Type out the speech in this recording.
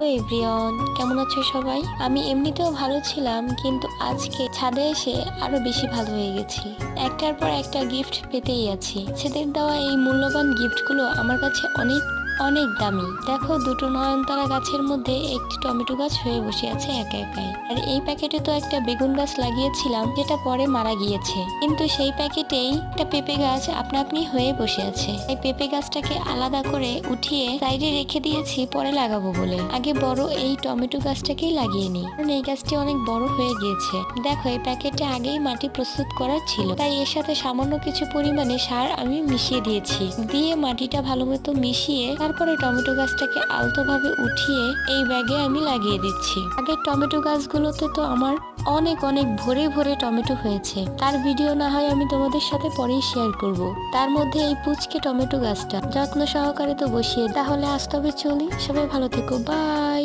তো এভরিওয়ান, কেমন আছো সবাই? আমি এমনিতেও ভালো ছিলাম, কিন্তু আজকে ছাদে এসে আরো বেশি ভালো হয়ে গেছি। একটার পর একটা গিফট পেতেই আছি। ছেদের দেওয়া এই মূল্যবান গিফটগুলো আমার কাছে অনেক অনেক দামি। দেখো, দুটো নয়নতারা গাছের মধ্যে একটি টমেটো গাছ হয়ে বসে আছে একা একাই। আর এই প্যাকেটে তো একটা বেগুন গাছ লাগিয়েছিলাম, যেটা পরে মারা গিয়েছে। কিন্তু সেই প্যাকেটেই একটা পেঁপে গাছ আপনা আপনি হয়ে বসে আছে। এই পেঁপে গাছটাকে আলাদা করে উঠিয়ে সাইডে রেখে দিয়েছি পরে লাগাবো বলে। আগে বড় এই টমেটো গাছটাকেই লাগিয়ে নিই, কারণ এই গাছটি অনেক বড় হয়ে গিয়েছে। দেখো, এই প্যাকেটে আগেই মাটি প্রস্তুত করা ছিল, তাই এর সাথে সামান্য কিছু পরিমাণে সার আমি মিশিয়ে দিয়েছি। দিয়ে মাটিটা ভালো মতো মিশিয়ে তারপরে টমেটো গাছটাকে আলতোভাবে উঠিয়ে এই ব্যাগে আমি লাগিয়ে দিচ্ছি। আগের টমেটো গাছগুলোতে তো আমার অনেক অনেক ভরে ভরে টমেটো হয়েছে, তার ভিডিও না হয় আমি তোমাদের সাথে পরেই শেয়ার করব। তার মধ্যে এই পুচকে টমেটো গাছটা যত্ন সহকারে তো বসিয়ে। তাহলে আজ তবে চলি, সবাই ভালো থেকো, বাই।